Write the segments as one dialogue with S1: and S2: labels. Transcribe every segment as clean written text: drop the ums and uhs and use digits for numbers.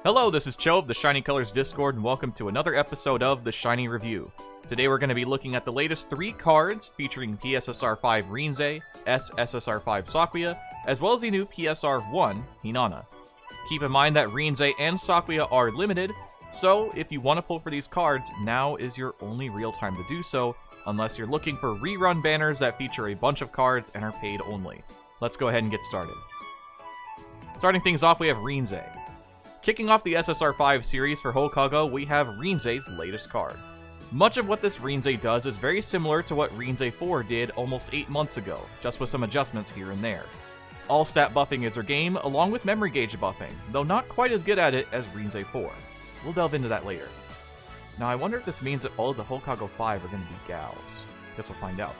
S1: Hello, this is Cho of the Shiny Colors Discord, and welcome to another episode of the Shiny Review. Today we're going to be looking at the latest 3 cards featuring P-SSR5 Rinze, S-SSR5 Sakuya, as well as the new P-SSR1 Hinana. Keep in mind that Rinze and Sakuya are limited, so if you want to pull for these cards, now is your only real time to do so, unless you're looking for rerun banners that feature a bunch of cards and are paid only. Let's go ahead and get started. Starting things off, we have Rinze. Kicking off the SSR5 series for Houka-Gal, we have Rinze's latest card. Much of what this Rinze does is very similar to what Rinze 4 did almost 8 months ago, just with some adjustments here and there. All stat buffing is her game, along with memory gauge buffing, though not quite as good at it as Rinze 4. We'll delve into that later. Now I wonder if this means that all of the Houka-Gal 5 are going to be gals. Guess we'll find out.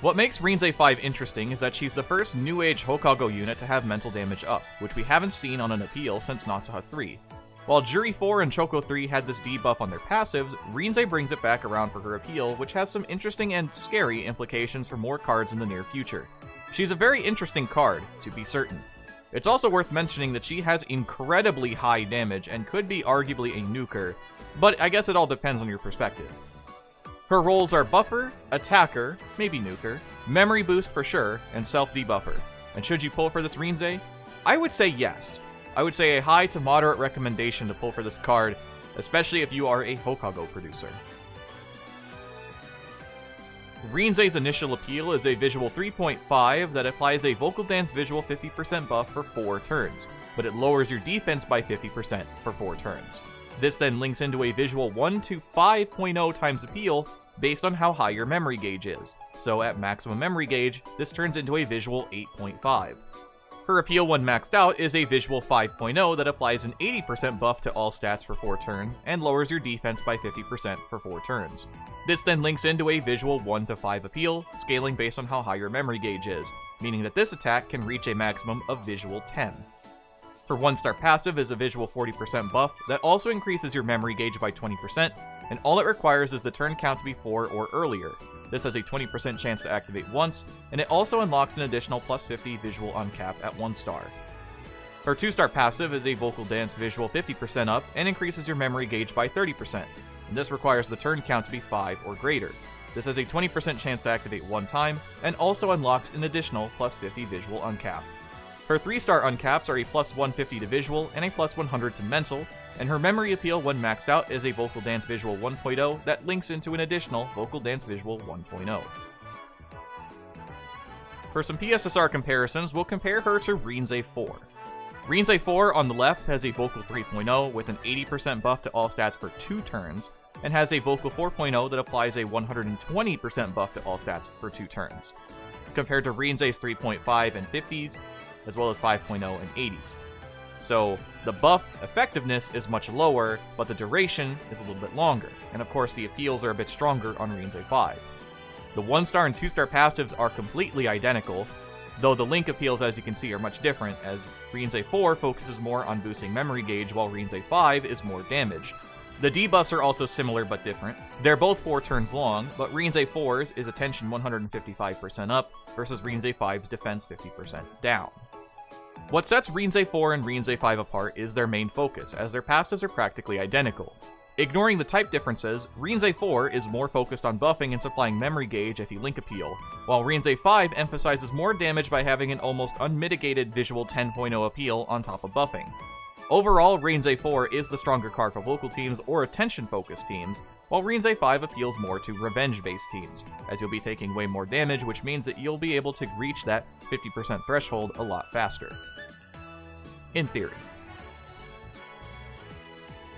S1: What makes Rinze 5 interesting is that she's the first New Age Houka-Gal unit to have mental damage up, which we haven't seen on an appeal since Natsuha 3. While Juri 4 and Choco 3 had this debuff on their passives, Rinze brings it back around for her appeal, which has some interesting and scary implications for more cards in the near future. She's a very interesting card, to be certain. It's also worth mentioning that she has incredibly high damage and could be arguably a nuker, but I guess it all depends on your perspective. Her roles are Buffer, Attacker, maybe Nuker, Memory Boost for sure, and Self-Debuffer. And should you pull for this Rinze? I would say yes. I would say a high to moderate recommendation to pull for this card, especially if you are a Houka-Gal producer. Rinze's initial appeal is a visual 3.5 that applies a Vocal Dance visual 50% buff for 4 turns, but it lowers your defense by 50% for 4 turns. This then links into a visual 1 to 5.0 times appeal based on how high your memory gauge is. So at maximum memory gauge, this turns into a visual 8.5. Her appeal when maxed out is a visual 5.0 that applies an 80% buff to all stats for 4 turns and lowers your defense by 50% for 4 turns. This then links into a visual 1 to 5 appeal, scaling based on how high your memory gauge is, meaning that this attack can reach a maximum of visual 10. Her 1-star passive is a visual 40% buff that also increases your memory gauge by 20%, and all it requires is the turn count to be 4 or earlier. This has a 20% chance to activate once, and it also unlocks an additional plus 50 visual uncap at 1 star. Her 2-star passive is a Vocal Dance visual 50% up and increases your memory gauge by 30%, and this requires the turn count to be 5 or greater. This has a 20% chance to activate 1 time, and also unlocks an additional plus 50 visual uncap. Her 3-star uncaps are a plus 150 to visual and a plus 100 to mental, and her memory appeal when maxed out is a Vocal Dance visual 1.0 that links into an additional Vocal Dance visual 1.0. For some P-SSR comparisons, we'll compare her to Rinze 4. Rinze 4 on the left has a Vocal 3.0 with an 80% buff to all stats for 2 turns, and has a Vocal 4.0 that applies a 120% buff to all stats for 2 turns, compared to Rinze's 3.5 and 50s, as well as 5.0 and 80s. So the buff effectiveness is much lower, but the duration is a little bit longer, and of course the appeals are a bit stronger on Rinze 5. The 1-star and 2-star passives are completely identical, though the link appeals, as you can see, are much different, as Rinze 4 focuses more on boosting memory gauge while Rinze 5 is more damage. The debuffs are also similar but different. They're both 4 turns long, but Rinze 4's is attention 155% up versus Rinze 5's defense 50% down. What sets Rinze 4 and Rinze 5 apart is their main focus, as their passives are practically identical. Ignoring the type differences, Rinze 4 is more focused on buffing and supplying memory gauge if you link appeal, while Rinze 5 emphasizes more damage by having an almost unmitigated visual 10.0 appeal on top of buffing. Overall, Rinze 4 is the stronger card for local teams or attention-focused teams, while Rinze 5 appeals more to revenge-based teams, as you'll be taking way more damage, which means that you'll be able to reach that 50% threshold a lot faster. In theory.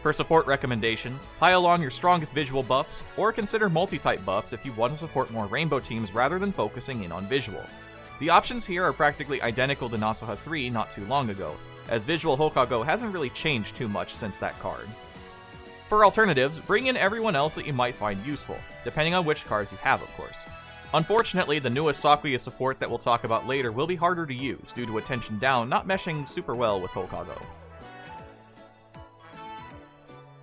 S1: For support recommendations, pile on your strongest visual buffs, or consider multi-type buffs if you want to support more rainbow teams rather than focusing in on visual. The options here are practically identical to Natsuha 3 not too long ago, as visual Houka-Gal hasn't really changed too much since that card. For alternatives, bring in everyone else that you might find useful, depending on which cards you have, of course. Unfortunately, the newest Sakuya support that we'll talk about later will be harder to use due to attention down not meshing super well with Houka-Gal.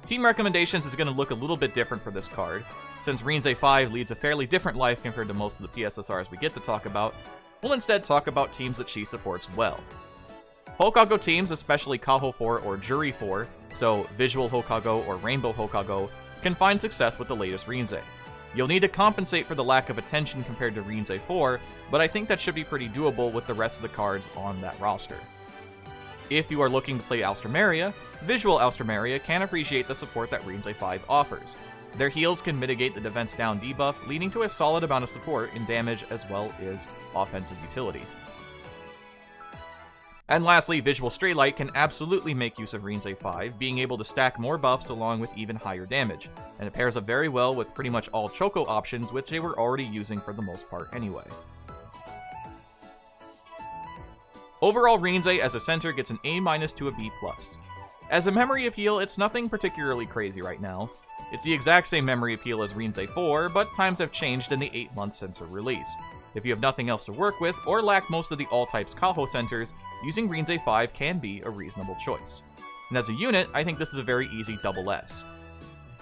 S1: Team recommendations is going to look a little bit different for this card. Since Rinze 5 leads a fairly different life compared to most of the P-SSRs we get to talk about, we'll instead talk about teams that she supports well. Houka-Go teams, especially Kaho 4 or Jury 4, so Visual Houka-Go or Rainbow Houka-Go, can find success with the latest Rinze. You'll need to compensate for the lack of attention compared to Rinze 4, but I think that should be pretty doable with the rest of the cards on that roster. If you are looking to play Alströmeria, Visual Alströmeria can appreciate the support that Rinze 5 offers. Their heals can mitigate the defense down debuff, leading to a solid amount of support in damage as well as offensive utility. And lastly, Visual Straylight can absolutely make use of Rinze 5, being able to stack more buffs along with even higher damage, and it pairs up very well with pretty much all Choco options, which they were already using for the most part anyway. Overall, Rinze as a center gets an A- to a B+. As a memory appeal, it's nothing particularly crazy right now. It's the exact same memory appeal as Rinze 4, but times have changed in the 8 months since her release. If you have nothing else to work with, or lack most of the all-types Kaho centers, using Rinze 5 can be a reasonable choice. And as a unit, I think this is a very easy double S.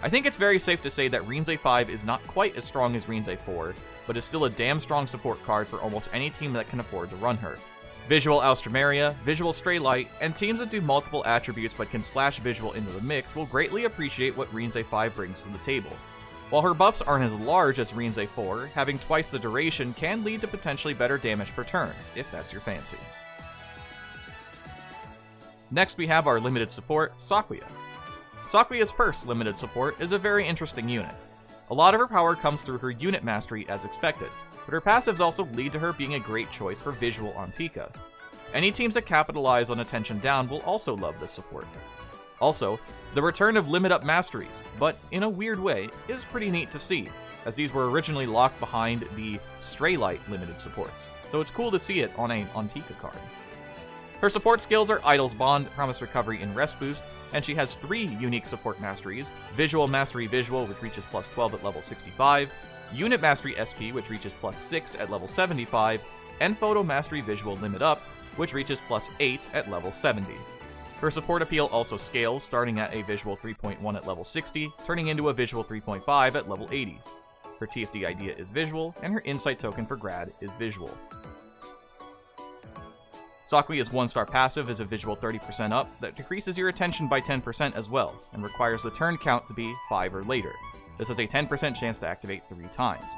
S1: I think it's very safe to say that Rinze 5 is not quite as strong as Rinze 4, but is still a damn strong support card for almost any team that can afford to run her. Visual Alströmeria, Visual Straylight, and teams that do multiple attributes but can splash Visual into the mix will greatly appreciate what Rinze 5 brings to the table. While her buffs aren't as large as Rinze 4, having twice the duration can lead to potentially better damage per turn, if that's your fancy. Next we have our limited support, Sakuya. Sakuya's first limited support is a very interesting unit. A lot of her power comes through her unit mastery as expected, but her passives also lead to her being a great choice for Visual Antika. Any teams that capitalize on attention down will also love this support. Also, the return of limit up masteries, but in a weird way, is pretty neat to see, as these were originally locked behind the Straylight limited supports, so it's cool to see it on an Antika card. Her support skills are Idol's Bond, Promise Recovery, and Rest Boost, and she has 3 unique support masteries: Visual Mastery Visual, which reaches plus 12 at level 65, Unit Mastery SP, which reaches plus 6 at level 75, and Photo Mastery Visual Limit Up, which reaches plus 8 at level 70. Her support appeal also scales, starting at a Visual 3.1 at level 60, turning into a Visual 3.5 at level 80. Her TFD idea is Visual, and her Insight token for Grad is Visual. Sakuya's 1-star passive is a Visual 30% up that decreases your attention by 10% as well, and requires the turn count to be 5 or later. This has a 10% chance to activate 3 times.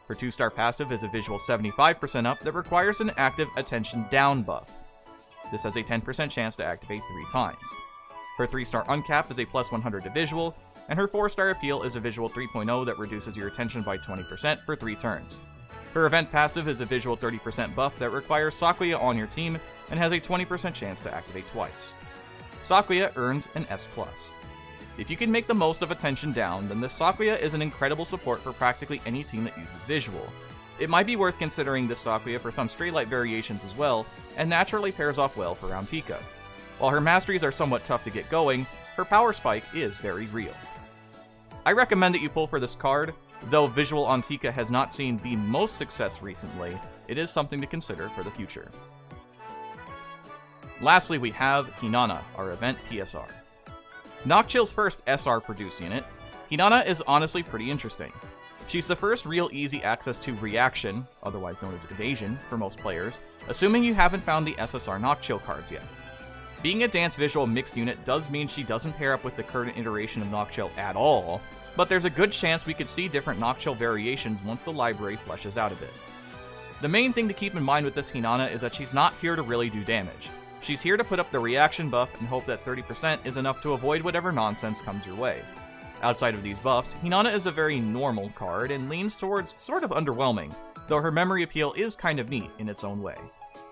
S1: Her 2-star passive is a Visual 75% up that requires an active attention down buff. This has a 10% chance to activate 3 times. Her 3-star uncap is a plus 100 to Visual, and her 4-star appeal is a Visual 3.0 that reduces your attention by 20% for 3 turns. Her event passive is a Visual 30% buff that requires Sakuya on your team and has a 20% chance to activate twice. Sakuya earns an S+. If you can make the most of attention down, then this Sakuya is an incredible support for practically any team that uses Visual. It might be worth considering this Sakuya for some Straylight variations as well, and naturally pairs off well for Antika. While her masteries are somewhat tough to get going, her power spike is very real. I recommend that you pull for this card. Though Visual Antika has not seen the most success recently, it is something to consider for the future. Lastly, we have Hinana, our event PSR. Nocchill's first SR produced unit, Hinana is honestly pretty interesting. She's the first real easy access to reaction, otherwise known as evasion, for most players, assuming you haven't found the SSR Nocchill cards yet. Being a dance visual mixed unit does mean she doesn't pair up with the current iteration of Nocchill at all, but there's a good chance we could see different Nocchill variations once the library fleshes out a bit. The main thing to keep in mind with this Hinana is that she's not here to really do damage. She's here to put up the reaction buff and hope that 30% is enough to avoid whatever nonsense comes your way. Outside of these buffs, Hinana is a very normal card and leans towards sort of underwhelming, though her memory appeal is kind of neat in its own way.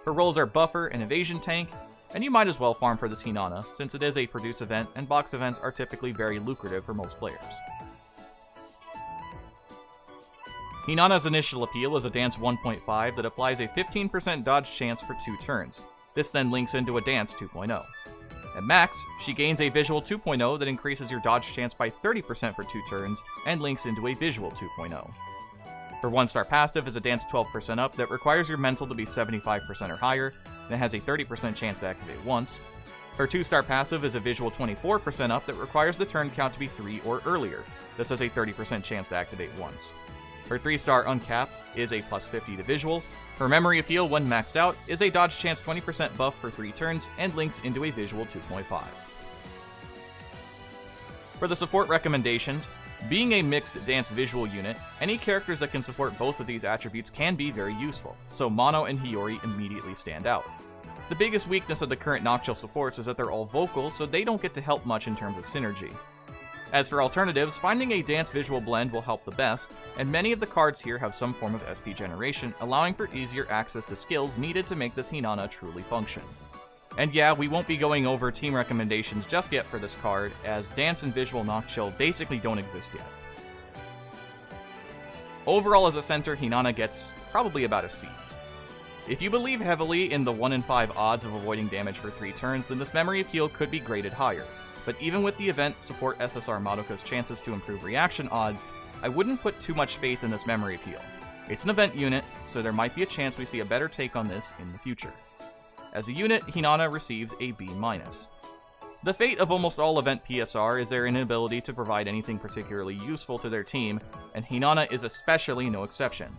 S1: Her roles are buffer and evasion tank, and you might as well farm for this Hinana, since it is a produce event and box events are typically very lucrative for most players. Hinana's initial appeal is a Dance 1.5 that applies a 15% dodge chance for 2 turns. This then links into a Dance 2.0. At max, she gains a Visual 2.0 that increases your dodge chance by 30% for 2 turns, and links into a Visual 2.0. Her 1-star passive is a Dance 12% up that requires your mental to be 75% or higher, and it has a 30% chance to activate once. Her 2-star passive is a Visual 24% up that requires the turn count to be 3 or earlier. This has a 30% chance to activate once. Her 3-star Uncap is a plus 50 to visual. Her Memory Appeal, when maxed out, is a dodge chance 20% buff for 3 turns and links into a visual 2.5. For the support recommendations, being a mixed dance visual unit, any characters that can support both of these attributes can be very useful, so Mono and Hiyori immediately stand out. The biggest weakness of the current Noctil supports is that they're all vocal, so they don't get to help much in terms of synergy. As for alternatives, finding a dance visual blend will help the best, and many of the cards here have some form of SP generation, allowing for easier access to skills needed to make this Hinana truly function. And yeah, we won't be going over team recommendations just yet for this card, as dance and visual Noctil basically don't exist yet. Overall as a center, Hinana gets probably about a C. If you believe heavily in the 1 in 5 odds of avoiding damage for 3 turns, then this Memory Appeal could be graded higher. But even with the event support SSR Madoka's chances to improve reaction odds, I wouldn't put too much faith in this Memory Appeal. It's an event unit, so there might be a chance we see a better take on this in the future. As a unit, Hinana receives a B-. The fate of almost all event PSR is their inability to provide anything particularly useful to their team, and Hinana is especially no exception.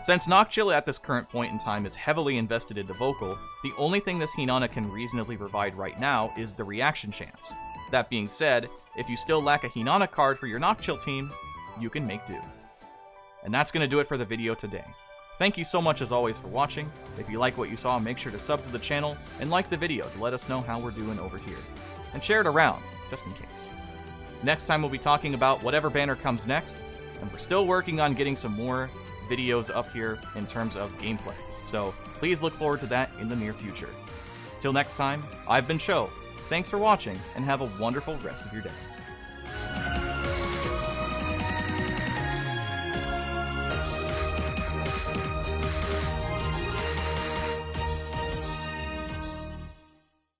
S1: Since Noctil at this current point in time is heavily invested into vocal, the only thing this Hinana can reasonably provide right now is the reaction chance. That being said, if you still lack a Hinana card for your Noctil team, you can make do. And that's going to do it for the video today. Thank you so much as always for watching. If you like what you saw, make sure to sub to the channel and like the video to let us know how we're doing over here. And share it around, just in case. Next time we'll be talking about whatever banner comes next, and we're still working on getting some more videos up here in terms of gameplay, so please look forward to that in the near future. Till next time, I've been Sho. Thanks for watching, and have a wonderful rest of your day.